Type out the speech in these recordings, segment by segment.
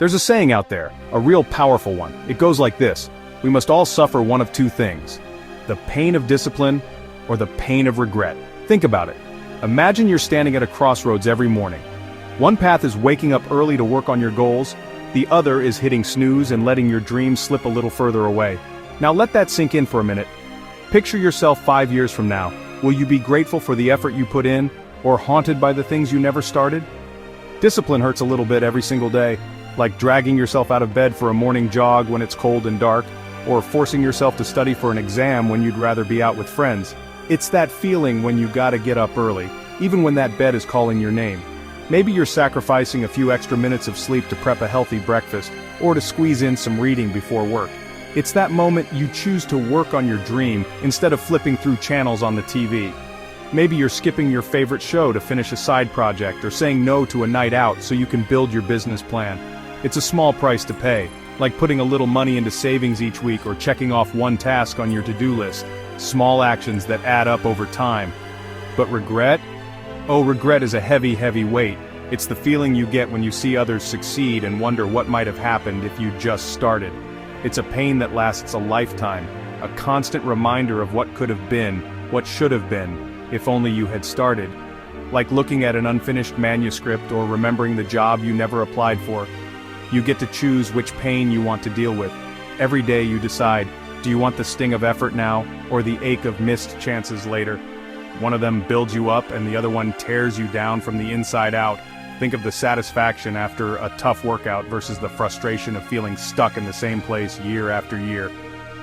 There's a saying out there, a real powerful one. It goes like this: we must all suffer one of two things: the pain of discipline or the pain of regret. Think about it. Imagine you're standing at a crossroads every morning. One path is waking up early to work on your goals, the other is hitting snooze and letting your dreams slip a little further away. Now let that sink in for a minute. Picture yourself 5 years from now. Will you be grateful for the effort you put in, or haunted by the things you never started? Discipline hurts a little bit every single day, like dragging yourself out of bed for a morning jog when it's cold and dark, or forcing yourself to study for an exam when you'd rather be out with friends. It's that feeling when you gotta get up early, even when that bed is calling your name. Maybe you're sacrificing a few extra minutes of sleep to prep a healthy breakfast, or to squeeze in some reading before work. It's that moment you choose to work on your dream instead of flipping through channels on the TV. Maybe you're skipping your favorite show to finish a side project, or saying no to a night out so you can build your business plan. It's a small price to pay, like putting a little money into savings each week or checking off one task on your to-do list. Small actions that add up over time. But regret? Oh, regret is a heavy, heavy weight. It's the feeling you get when you see others succeed and wonder what might have happened if you just started. It's a pain that lasts a lifetime, a constant reminder of what could have been, what should have been, if only you had started. Like looking at an unfinished manuscript or remembering the job you never applied for. You get to choose which pain you want to deal with. Every day you decide, do you want the sting of effort now, or the ache of missed chances later? One of them builds you up and the other one tears you down from the inside out. Think of the satisfaction after a tough workout versus the frustration of feeling stuck in the same place year after year.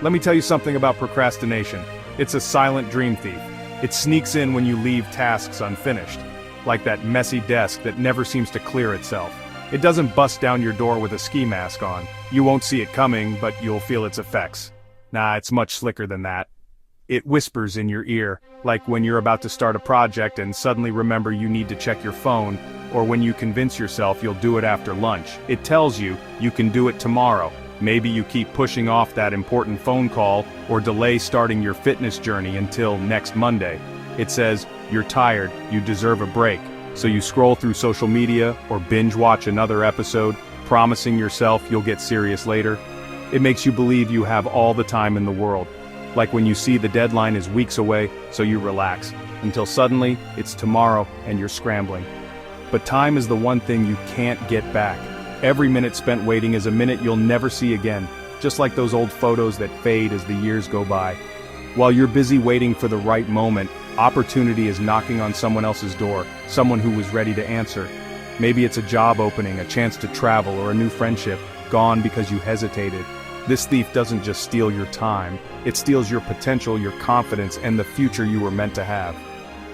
Let me tell you something about procrastination. It's a silent dream thief. It sneaks in when you leave tasks unfinished, like that messy desk that never seems to clear itself. It doesn't bust down your door with a ski mask on. You won't see it coming, but you'll feel its effects. Nah, it's much slicker than that. It whispers in your ear, like when you're about to start a project and suddenly remember you need to check your phone, or when you convince yourself you'll do it after lunch. It tells you can do it tomorrow. Maybe you keep pushing off that important phone call, or delay starting your fitness journey until next Monday. It says, you're tired, you deserve a break. So you scroll through social media, or binge watch another episode, promising yourself you'll get serious later. It makes you believe you have all the time in the world. Like when you see the deadline is weeks away, so you relax, until suddenly, it's tomorrow and you're scrambling. But time is the one thing you can't get back. Every minute spent waiting is a minute you'll never see again, just like those old photos that fade as the years go by. While you're busy waiting for the right moment, opportunity is knocking on someone else's door, someone who was ready to answer. Maybe it's a job opening, a chance to travel, or a new friendship, gone because you hesitated. This thief doesn't just steal your time, it steals your potential, your confidence, and the future you were meant to have.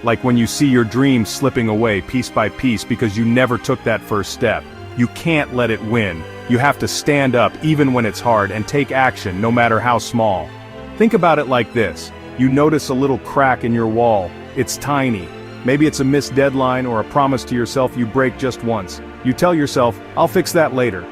Like when you see your dreams slipping away piece by piece because you never took that first step. You can't let it win. You have to stand up even when it's hard and take action no matter how small. Think about it like this. You notice a little crack in your wall. It's tiny. Maybe it's a missed deadline or a promise to yourself you break just once. You tell yourself, I'll fix that later.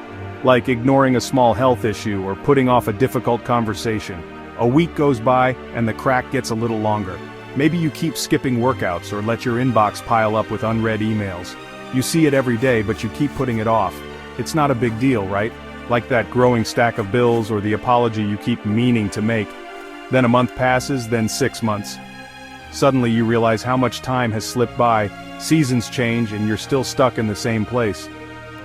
Like ignoring a small health issue or putting off a difficult conversation. A week goes by and the crack gets a little longer. Maybe you keep skipping workouts or let your inbox pile up with unread emails. You see it every day, but you keep putting it off. It's not a big deal, right? Like that growing stack of bills or the apology you keep meaning to make. Then a month passes, then 6 months. Suddenly you realize how much time has slipped by, seasons change, and you're still stuck in the same place.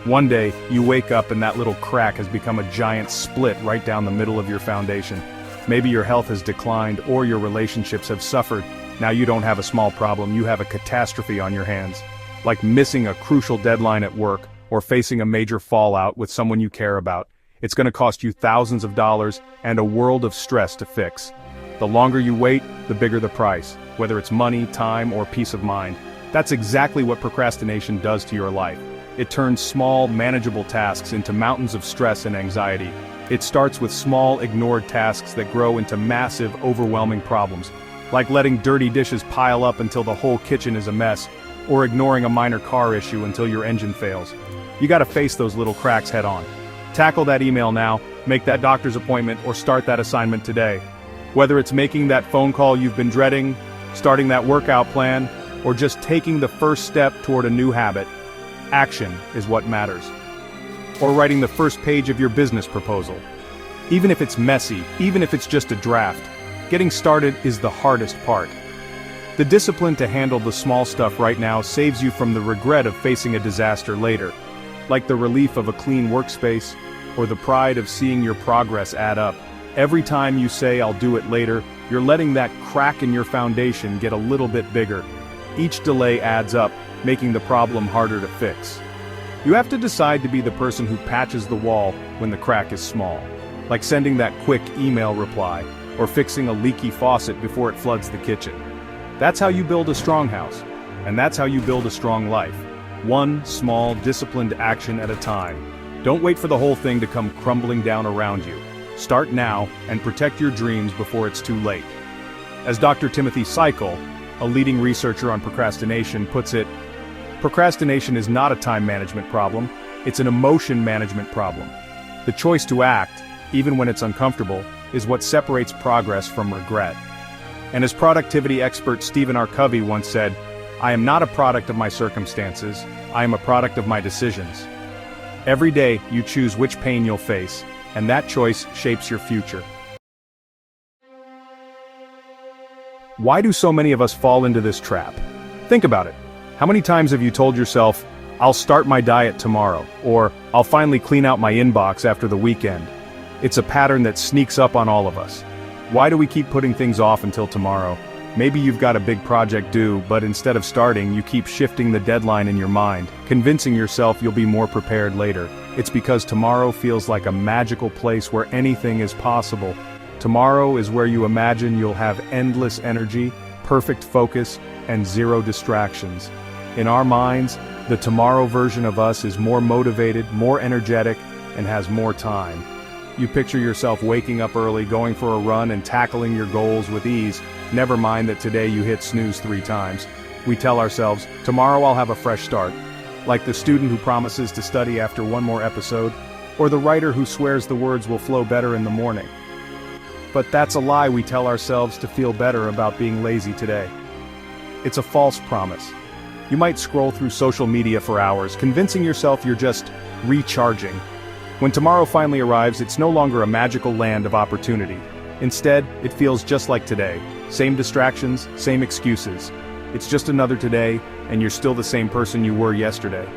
One day, you wake up and that little crack has become a giant split right down the middle of your foundation. Maybe your health has declined or your relationships have suffered. Now you don't have a small problem, you have a catastrophe on your hands. Like missing a crucial deadline at work, or facing a major fallout with someone you care about. It's going to cost you thousands of dollars and a world of stress to fix. The longer you wait, the bigger the price, whether it's money, time, or peace of mind. That's exactly what procrastination does to your life. It turns small, manageable tasks into mountains of stress and anxiety. It starts with small, ignored tasks that grow into massive, overwhelming problems, like letting dirty dishes pile up until the whole kitchen is a mess, or ignoring a minor car issue until your engine fails. You gotta face those little cracks head on. Tackle that email now, make that doctor's appointment, or start that assignment today. Whether it's making that phone call you've been dreading, starting that workout plan, or just taking the first step toward a new habit, action is what matters. or writing the first page of your business proposal. Even if it's messy, even if it's just a draft, getting started is the hardest part. The discipline to handle the small stuff right now saves you from the regret of facing a disaster later, like the relief of a clean workspace, or the pride of seeing your progress add up. Every time you say "I'll do it later," you're letting that crack in your foundation get a little bit bigger. Each delay adds up, making the problem harder to fix. You have to decide to be the person who patches the wall when the crack is small, like sending that quick email reply, or fixing a leaky faucet before it floods the kitchen. That's how you build a strong house, and that's how you build a strong life. One small, disciplined action at a time. Don't wait for the whole thing to come crumbling down around you. Start now and protect your dreams before it's too late. As Dr. Timothy Seikl, a leading researcher on procrastination, puts it, procrastination is not a time management problem, it's an emotion management problem. The choice to act, even when it's uncomfortable, is what separates progress from regret. And as productivity expert Stephen R. Covey once said, "I am not a product of my circumstances, I am a product of my decisions." Every day, you choose which pain you'll face, and that choice shapes your future. Why do so many of us fall into this trap? Think about it. How many times have you told yourself, "I'll start my diet tomorrow," or "I'll finally clean out my inbox after the weekend"? It's a pattern that sneaks up on all of us. Why do we keep putting things off until tomorrow? Maybe you've got a big project due, but instead of starting, you keep shifting the deadline in your mind, convincing yourself you'll be more prepared later. It's because tomorrow feels like a magical place where anything is possible. Tomorrow is where you imagine you'll have endless energy, perfect focus, and zero distractions. In our minds, the tomorrow version of us is more motivated, more energetic, and has more time. You picture yourself waking up early, going for a run, and tackling your goals with ease. Never mind that today you hit snooze 3 times. We tell ourselves, "Tomorrow I'll have a fresh start." Like the student who promises to study after one more episode, or the writer who swears the words will flow better in the morning. But that's a lie we tell ourselves to feel better about being lazy today. It's a false promise. You might scroll through social media for hours, convincing yourself you're just recharging. When tomorrow finally arrives, it's no longer a magical land of opportunity. Instead, it feels just like today. Same distractions, same excuses. It's just another today, and you're still the same person you were yesterday.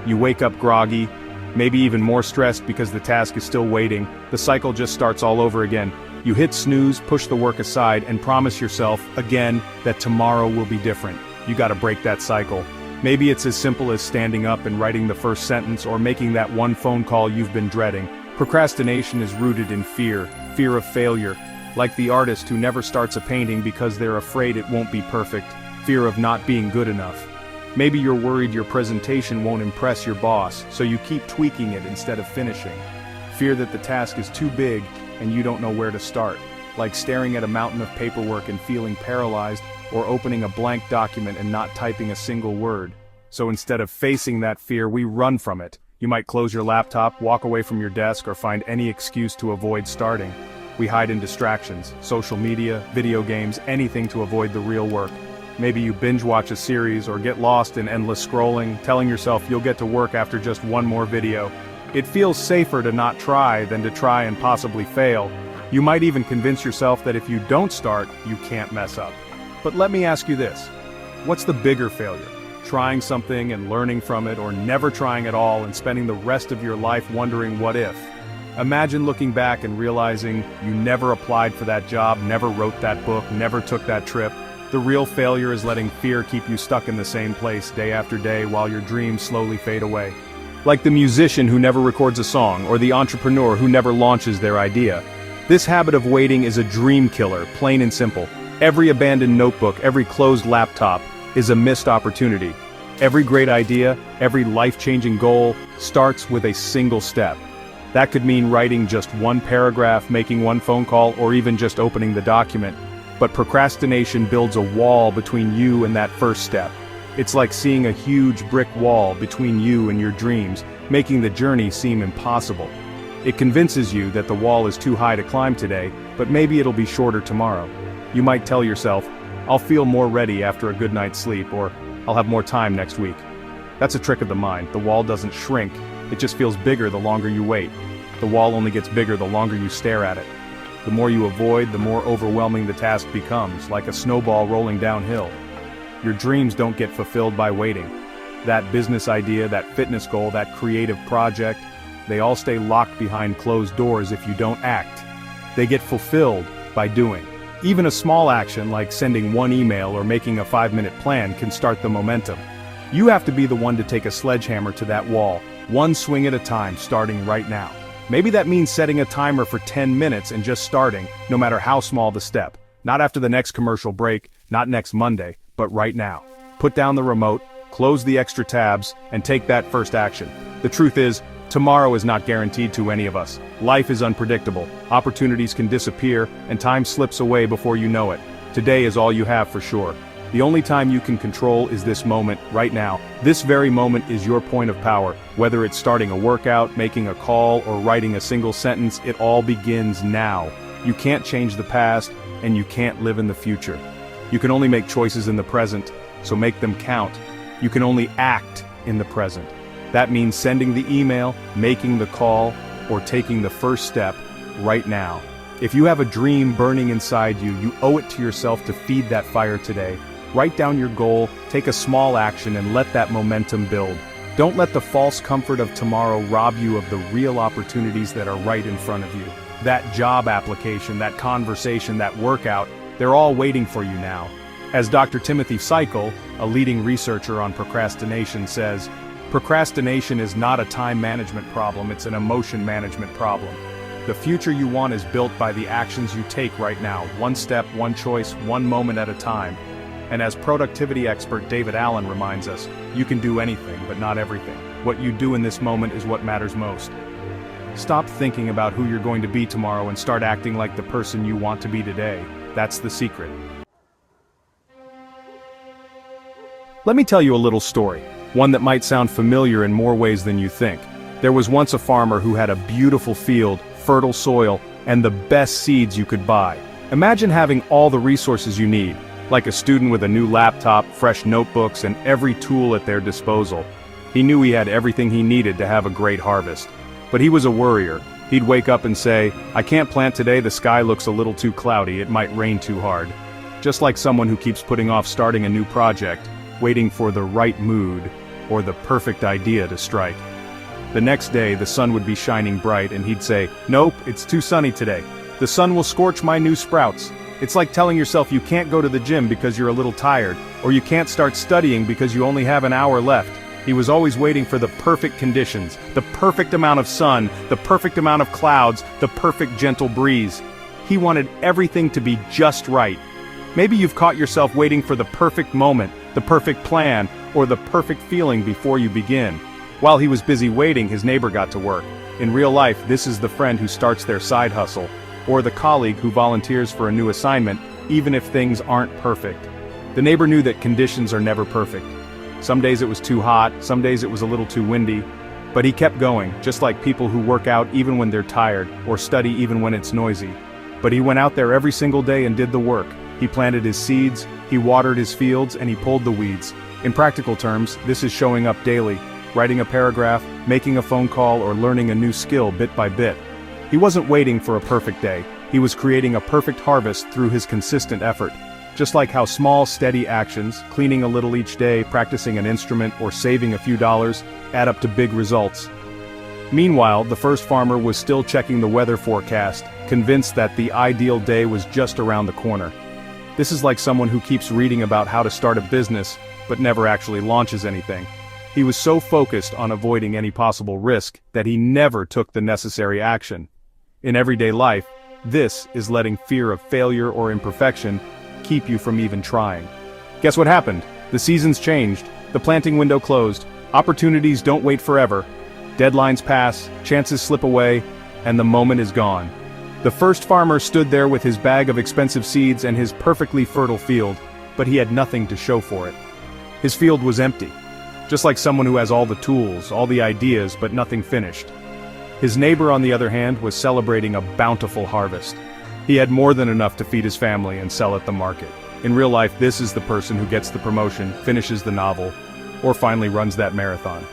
You wake up groggy, maybe even more stressed because the task is still waiting. The cycle just starts all over again. You hit snooze, push the work aside, and promise yourself, again, that tomorrow will be different. You gotta break that cycle. Maybe it's as simple as standing up and writing the first sentence, or making that one phone call you've been dreading. Procrastination is rooted in fear of failure. Like the artist who never starts a painting because they're afraid it won't be perfect. Fear of not being good enough. Maybe you're worried your presentation won't impress your boss, so you keep tweaking it instead of finishing. Fear that the task is too big and you don't know where to start. Like staring at a mountain of paperwork and feeling paralyzed, or opening a blank document and not typing a single word. So instead of facing that fear, we run from it. You might close your laptop, walk away from your desk, or find any excuse to avoid starting. We hide in distractions, social media, video games, anything to avoid the real work. Maybe you binge watch a series or get lost in endless scrolling, telling yourself you'll get to work after just one more video. It feels safer to not try than to try and possibly fail. You might even convince yourself that if you don't start, you can't mess up. But let me ask you this. What's the bigger failure? Trying something and learning from it, or never trying at all and spending the rest of your life wondering what if? Imagine looking back and realizing you never applied for that job, never wrote that book, never took that trip. The real failure is letting fear keep you stuck in the same place day after day while your dreams slowly fade away. Like the musician who never records a song, or the entrepreneur who never launches their idea. This habit of waiting is a dream killer, plain and simple. Every abandoned notebook, every closed laptop is a missed opportunity. Every great idea, every life-changing goal starts with a single step. That could mean writing just one paragraph, making one phone call, or even just opening the document. But procrastination builds a wall between you and that first step. It's like seeing a huge brick wall between you and your dreams, making the journey seem impossible. It convinces you that the wall is too high to climb today, but maybe it'll be shorter tomorrow. You might tell yourself, "I'll feel more ready after a good night's sleep," or "I'll have more time next week." That's a trick of the mind. The wall doesn't shrink, It just feels bigger the longer you wait. The wall only gets bigger the longer you stare at it. The more you avoid, the more overwhelming the task becomes, like a snowball rolling downhill. Your dreams don't get fulfilled by waiting. That business idea, that fitness goal, that creative project, they all stay locked behind closed doors if you don't act. They get fulfilled by doing. Even a small action like sending one email or making a 5-minute plan can start the momentum. You have to be the one to take a sledgehammer to that wall, one swing at a time, starting right now. Maybe that means setting a timer for 10 minutes and just starting, no matter how small the step. Not after the next commercial break, not next Monday, but right now. Put down the remote, close the extra tabs, and take that first action. The truth is, tomorrow is not guaranteed to any of us. Life is unpredictable, opportunities can disappear, and time slips away before you know it. Today is all you have for sure. The only time you can control is this moment, right now. This very moment is your point of power. Whether it's starting a workout, making a call, or writing a single sentence, it all begins now. You can't change the past, and you can't live in the future. You can only make choices in the present, so make them count. You can only act in the present. That means sending the email, making the call, or taking the first step right now. If you have a dream burning inside you, you owe it to yourself to feed that fire today. Write down your goal, take a small action, and let that momentum build. Don't let the false comfort of tomorrow rob you of the real opportunities that are right in front of you. That job application, that conversation, that workout, they're all waiting for you now. As Dr. Timothy Cycle, a leading researcher on procrastination, says, procrastination is not a time management problem, it's an emotion management problem. The future you want is built by the actions you take right now, one step, one choice, one moment at a time. And as productivity expert David Allen reminds us, you can do anything, but not everything. What you do in this moment is what matters most. Stop thinking about who you're going to be tomorrow and start acting like the person you want to be today. That's the secret. Let me tell you a little story, one that might sound familiar in more ways than you think. There was once a farmer who had a beautiful field, fertile soil, and the best seeds you could buy. Imagine having all the resources you need, like a student with a new laptop, fresh notebooks, and every tool at their disposal. He knew he had everything he needed to have a great harvest. But he was a worrier. He'd wake up and say, "I can't plant today, the sky looks a little too cloudy, it might rain too hard." Just like someone who keeps putting off starting a new project, waiting for the right mood, or the perfect idea to strike. The next day, the sun would be shining bright and he'd say, "Nope, it's too sunny today. The sun will scorch my new sprouts." It's like telling yourself you can't go to the gym because you're a little tired, or you can't start studying because you only have an hour left. He was always waiting for the perfect conditions, the perfect amount of sun, the perfect amount of clouds, the perfect gentle breeze. He wanted everything to be just right. Maybe you've caught yourself waiting for the perfect moment, the perfect plan, or the perfect feeling before you begin. While he was busy waiting, his neighbor got to work. In real life, this is the friend who starts their side hustle, or the colleague who volunteers for a new assignment, even if things aren't perfect. The neighbor knew that conditions are never perfect. Some days it was too hot, some days it was a little too windy, but he kept going, just like people who work out even when they're tired, or study even when it's noisy. But he went out there every single day and did the work. He planted his seeds, he watered his fields, and he pulled the weeds. In practical terms, this is showing up daily, writing a paragraph, making a phone call, or learning a new skill bit by bit. He wasn't waiting for a perfect day, he was creating a perfect harvest through his consistent effort. Just like how small, steady actions, cleaning a little each day, practicing an instrument, or saving a few dollars, add up to big results. Meanwhile, the first farmer was still checking the weather forecast, convinced that the ideal day was just around the corner. This is like someone who keeps reading about how to start a business, but never actually launches anything. He was so focused on avoiding any possible risk that he never took the necessary action. In everyday life, this is letting fear of failure or imperfection keep you from even trying. Guess what happened? The seasons changed, the planting window closed, opportunities don't wait forever, deadlines pass, chances slip away, and the moment is gone. The first farmer stood there with his bag of expensive seeds and his perfectly fertile field, but he had nothing to show for it. His field was empty, just like someone who has all the tools, all the ideas, but nothing finished. His neighbor, on the other hand, was celebrating a bountiful harvest. He had more than enough to feed his family and sell at the market. In real life, this is the person who gets the promotion, finishes the novel, or finally runs that marathon.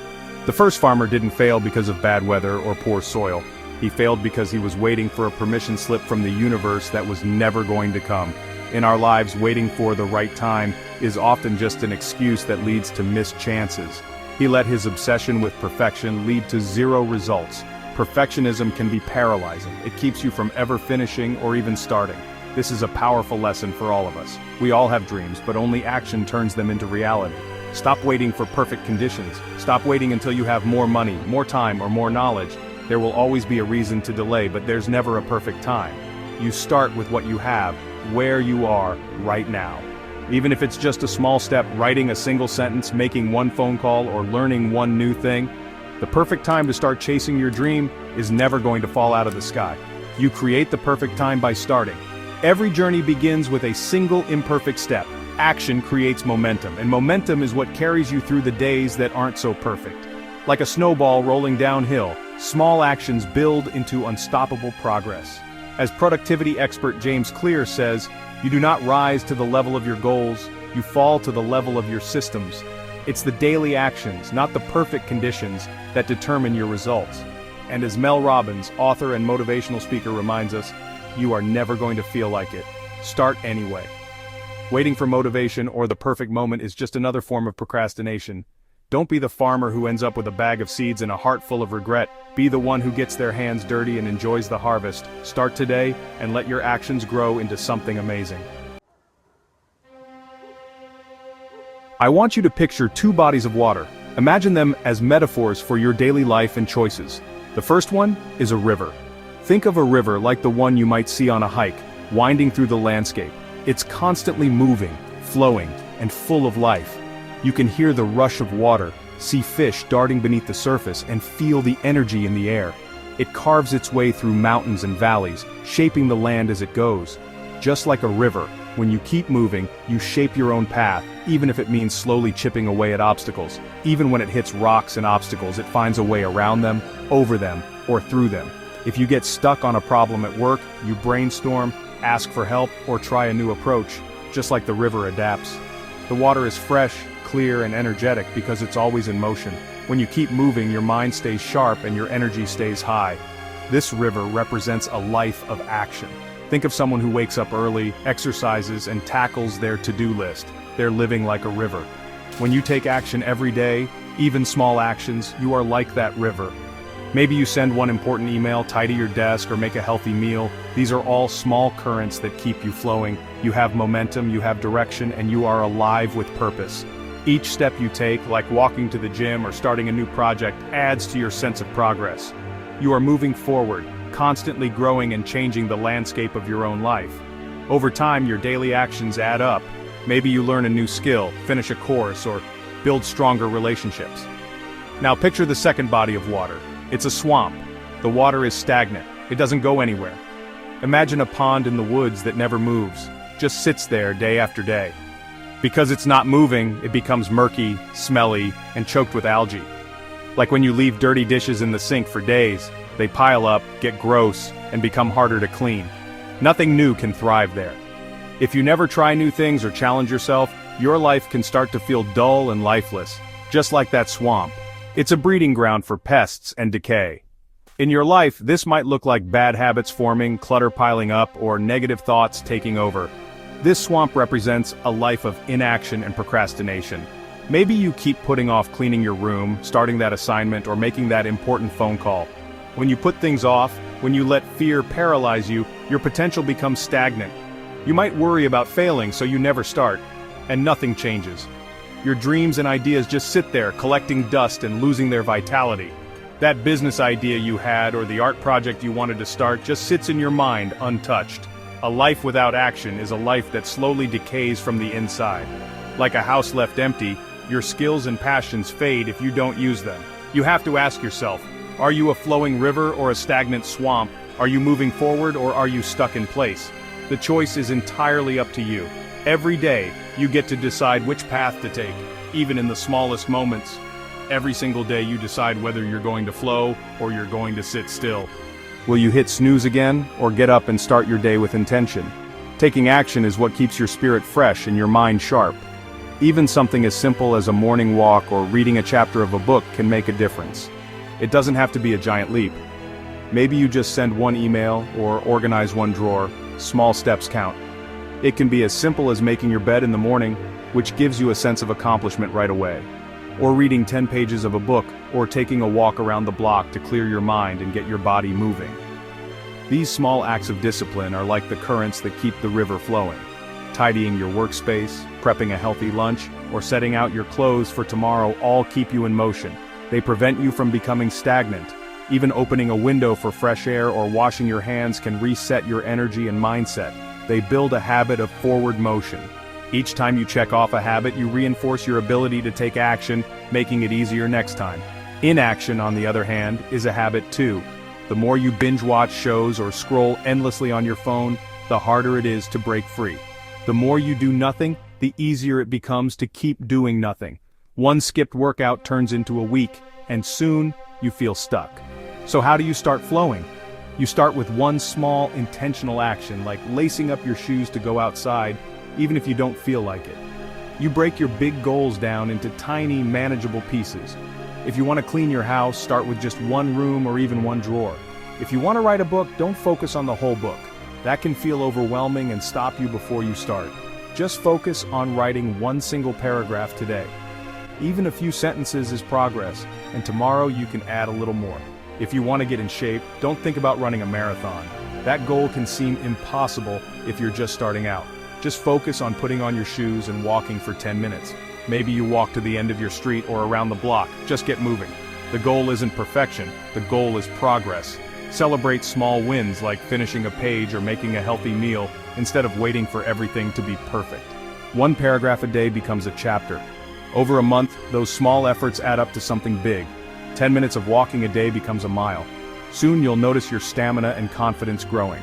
The first farmer didn't fail because of bad weather or poor soil. He failed because he was waiting for a permission slip from the universe that was never going to come. In our lives, waiting for the right time is often just an excuse that leads to missed chances. He let his obsession with perfection lead to zero results. Perfectionism can be paralyzing. It keeps you from ever finishing or even starting. This is a powerful lesson for all of us. We all have dreams, but only action turns them into reality. Stop waiting for perfect conditions. Stop waiting until you have more money, more time, or more knowledge. There will always be a reason to delay, but there's never a perfect time. You start with what you have, where you are, right now. Even if it's just a small step, writing a single sentence, making one phone call, or learning one new thing, the perfect time to start chasing your dream is never going to fall out of the sky. You create the perfect time by starting. Every journey begins with a single imperfect step. Action creates momentum, and momentum is what carries you through the days that aren't so perfect. Like a snowball rolling downhill, small actions build into unstoppable progress. As productivity expert James Clear says, you do not rise to the level of your goals, you fall to the level of your systems. It's the daily actions, not the perfect conditions, that determine your results. And as Mel Robbins, author and motivational speaker, reminds us, you are never going to feel like it. Start anyway. Waiting for motivation or the perfect moment is just another form of procrastination. Don't be the farmer who ends up with a bag of seeds and a heart full of regret. Be the one who gets their hands dirty and enjoys the harvest. Start today and let your actions grow into something amazing. I want you to picture two bodies of water. Imagine them as metaphors for your daily life and choices. The first one is a river. Think of a river like the one you might see on a hike, winding through the landscape. It's constantly moving, flowing, and full of life. You can hear the rush of water, see fish darting beneath the surface, and feel the energy in the air. It carves its way through mountains and valleys, shaping the land as it goes. Just like a river, when you keep moving, you shape your own path, even if it means slowly chipping away at obstacles. Even when it hits rocks and obstacles, it finds a way around them, over them, or through them. If you get stuck on a problem at work, you brainstorm, ask for help, or try a new approach, just like the river adapts. The water is fresh, clear, and energetic because it's always in motion. When you keep moving, your mind stays sharp and your energy stays high. This river represents a life of action. Think of someone who wakes up early, exercises, and tackles their to-do list. They're living like a river. When you take action every day, even small actions, you are like that river. Maybe you send one important email, tidy your desk, or make a healthy meal. These are all small currents that keep you flowing. You have momentum, you have direction, and you are alive with purpose. Each step you take, like walking to the gym or starting a new project, adds to your sense of progress. You are moving forward, constantly growing and changing the landscape of your own life. Over time, your daily actions add up. Maybe you learn a new skill, finish a course, or build stronger relationships. Now picture the second body of water. It's a swamp. The water is stagnant. It doesn't go anywhere. Imagine a pond in the woods that never moves, just sits there day after day. Because it's not moving, it becomes murky, smelly, and choked with algae. Like when you leave dirty dishes in the sink for days, they pile up, get gross, and become harder to clean. Nothing new can thrive there. If you never try new things or challenge yourself, your life can start to feel dull and lifeless, just like that swamp. It's a breeding ground for pests and decay. In your life, this might look like bad habits forming, clutter piling up, or negative thoughts taking over. This swamp represents a life of inaction and procrastination. Maybe you keep putting off cleaning your room, starting that assignment, or making that important phone call. When you put things off, when you let fear paralyze you, your potential becomes stagnant. You might worry about failing, so you never start, and nothing changes. Your dreams and ideas just sit there, collecting dust and losing their vitality. That business idea you had or the art project you wanted to start just sits in your mind untouched. A life without action is a life that slowly decays from the inside. Like a house left empty, your skills and passions fade if you don't use them. You have to ask yourself, are you a flowing river or a stagnant swamp? Are you moving forward or are you stuck in place? The choice is entirely up to you. Every day, you get to decide which path to take, even in the smallest moments. Every single day you decide whether you're going to flow or you're going to sit still. Will you hit snooze again, or get up and start your day with intention? Taking action is what keeps your spirit fresh and your mind sharp. Even something as simple as a morning walk or reading a chapter of a book can make a difference. It doesn't have to be a giant leap. Maybe you just send one email or organize one drawer. Small steps count. It can be as simple as making your bed in the morning, which gives you a sense of accomplishment right away. Or reading 10 pages of a book, or taking a walk around the block to clear your mind and get your body moving. These small acts of discipline are like the currents that keep the river flowing. Tidying your workspace, prepping a healthy lunch, or setting out your clothes for tomorrow all keep you in motion. They prevent you from becoming stagnant. Even opening a window for fresh air or washing your hands can reset your energy and mindset. They build a habit of forward motion. Each time you check off a habit, you reinforce your ability to take action, making it easier next time. Inaction, on the other hand, is a habit too. The more you binge-watch shows or scroll endlessly on your phone, the harder it is to break free. The more you do nothing, the easier it becomes to keep doing nothing. One skipped workout turns into a week, and soon, you feel stuck. So how do you start flowing? You start with one small, intentional action, like lacing up your shoes to go outside, even if you don't feel like it. You break your big goals down into tiny, manageable pieces. If you want to clean your house, start with just one room or even one drawer. If you want to write a book, don't focus on the whole book. That can feel overwhelming and stop you before you start. Just focus on writing one single paragraph today. Even a few sentences is progress, and tomorrow you can add a little more. If you want to get in shape, don't think about running a marathon. That goal can seem impossible if you're just starting out. Just focus on putting on your shoes and walking for 10 minutes. Maybe you walk to the end of your street or around the block. Just get moving. The goal isn't perfection, the goal is progress. Celebrate small wins like finishing a page or making a healthy meal instead of waiting for everything to be perfect. One paragraph a day becomes a chapter. Over a month, those small efforts add up to something big. 10 minutes of walking a day becomes a mile. Soon you'll notice your stamina and confidence growing.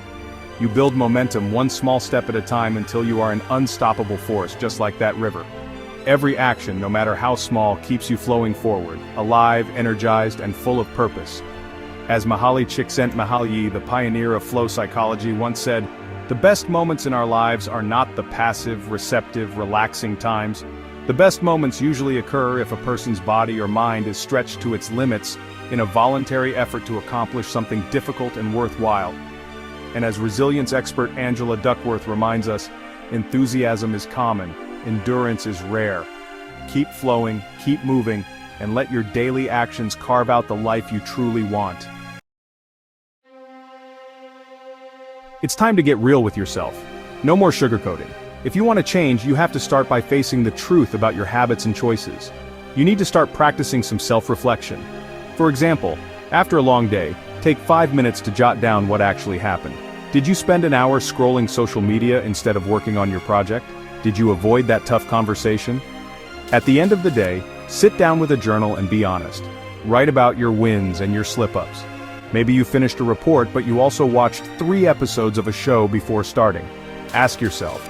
You build momentum one small step at a time until you are an unstoppable force, just like that river. Every action, no matter how small, keeps you flowing forward, alive, energized, and full of purpose. As Mihaly Csikszentmihalyi, the pioneer of flow psychology, once said, "The best moments in our lives are not the passive, receptive, relaxing times. The best moments usually occur if a person's body or mind is stretched to its limits in a voluntary effort to accomplish something difficult and worthwhile." And as resilience expert Angela Duckworth reminds us, enthusiasm is common, endurance is rare. Keep flowing, keep moving, and let your daily actions carve out the life you truly want. It's time to get real with yourself. No more sugarcoating. If you want to change, you have to start by facing the truth about your habits and choices. You need to start practicing some self-reflection. For example, after a long day, take 5 minutes to jot down what actually happened. Did you spend an hour scrolling social media instead of working on your project? Did you avoid that tough conversation? At the end of the day, sit down with a journal and be honest. Write about your wins and your slip-ups. Maybe you finished a report, but you also watched 3 episodes of a show before starting. Ask yourself,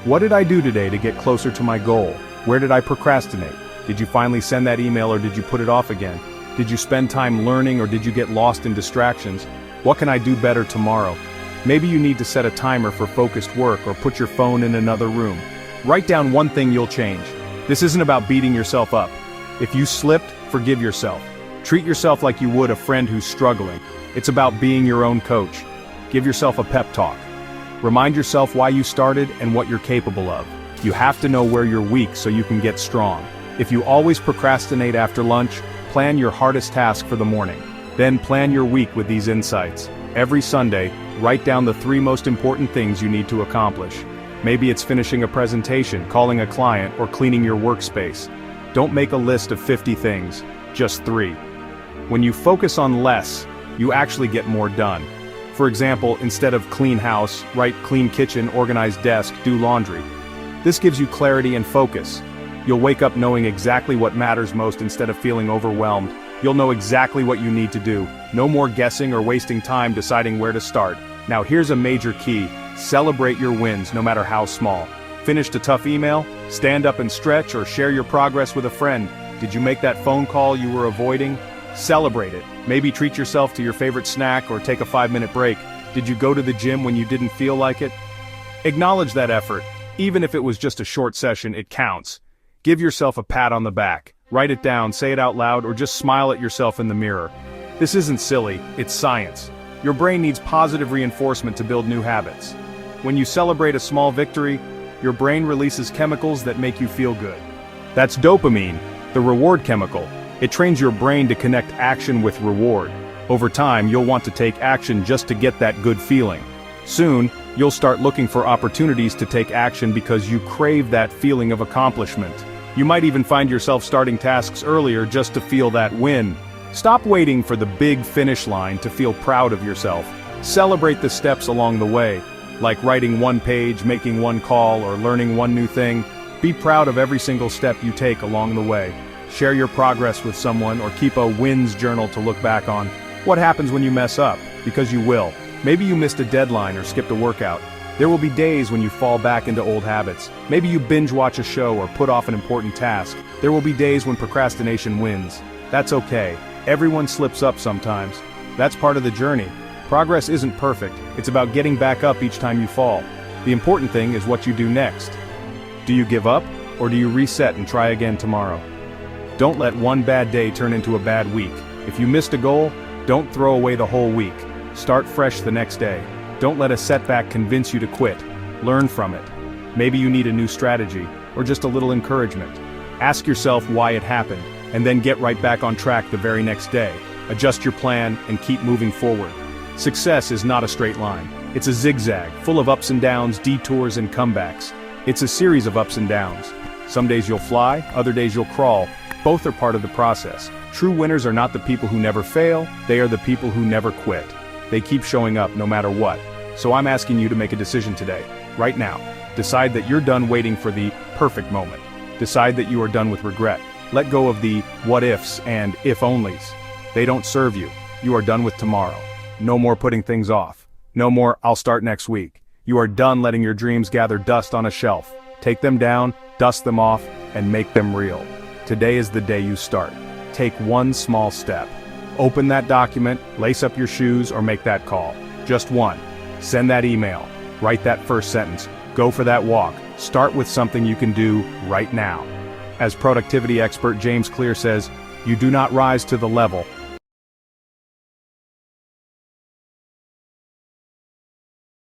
what did I do today to get closer to my goal? Where did I procrastinate? Did you finally send that email or did you put it off again? Did you spend time learning or did you get lost in distractions? What can I do better tomorrow? Maybe you need to set a timer for focused work or put your phone in another room. Write down one thing you'll change. This isn't about beating yourself up. If you slipped, forgive yourself. Treat yourself like you would a friend who's struggling. It's about being your own coach. Give yourself a pep talk. Remind yourself why you started and what you're capable of. You have to know where you're weak so you can get strong. If you always procrastinate after lunch, plan your hardest task for the morning. Then plan your week with these insights. Every Sunday, write down the 3 most important things you need to accomplish. Maybe it's finishing a presentation, calling a client, or cleaning your workspace. Don't make a list of 50 things, just 3. When you focus on less, you actually get more done. For example, instead of clean house, write clean kitchen, organized desk, do laundry. This gives you clarity and focus. You'll wake up knowing exactly what matters most instead of feeling overwhelmed. You'll know exactly what you need to do. No more guessing or wasting time deciding where to start. Now here's a major key. Celebrate your wins, no matter how small. Finished a tough email? Stand up and stretch or share your progress with a friend. Did you make that phone call you were avoiding? Celebrate it. Maybe treat yourself to your favorite snack or take a 5-minute break. Did you go to the gym when you didn't feel like it? Acknowledge that effort. Even if it was just a short session, it counts. Give yourself a pat on the back. Write it down, say it out loud, or just smile at yourself in the mirror. This isn't silly, it's science. Your brain needs positive reinforcement to build new habits. When you celebrate a small victory, your brain releases chemicals that make you feel good. That's dopamine, the reward chemical. It trains your brain to connect action with reward. Over time, you'll want to take action just to get that good feeling. Soon, you'll start looking for opportunities to take action because you crave that feeling of accomplishment. You might even find yourself starting tasks earlier just to feel that win. Stop waiting for the big finish line to feel proud of yourself. Celebrate the steps along the way, like writing one page, making one call, or learning one new thing. Be proud of every single step you take along the way. Share your progress with someone or keep a wins journal to look back on. What happens when you mess up? Because you will. Maybe you missed a deadline or skipped a workout. There will be days when you fall back into old habits. Maybe you binge watch a show or put off an important task. There will be days when procrastination wins. That's okay. Everyone slips up sometimes. That's part of the journey. Progress isn't perfect. It's about getting back up each time you fall. The important thing is what you do next. Do you give up, or do you reset and try again tomorrow? Don't let one bad day turn into a bad week. If you missed a goal, don't throw away the whole week. Start fresh the next day. Don't let a setback convince you to quit. Learn from it. Maybe you need a new strategy, or just a little encouragement. Ask yourself why it happened, and then get right back on track the very next day. Adjust your plan and keep moving forward. Success is not a straight line. It's a zigzag, full of ups and downs, detours and comebacks. It's a series of ups and downs. Some days you'll fly, other days you'll crawl. Both are part of the process. True winners are not the people who never fail, they are the people who never quit. They keep showing up no matter what. So I'm asking you to make a decision today, right now. Decide that you're done waiting for the perfect moment. Decide that you are done with regret. Let go of the what ifs and if onlys. They don't serve you. You are done with tomorrow. No more putting things off. No more I'll start next week. You are done letting your dreams gather dust on a shelf. Take them down, dust them off, and make them real. Today is the day you start. Take one small step. Open that document, lace up your shoes, or make that call. Just one. Send that email. Write that first sentence. Go for that walk. Start with something you can do right now. As productivity expert James Clear says, you do not rise to the level,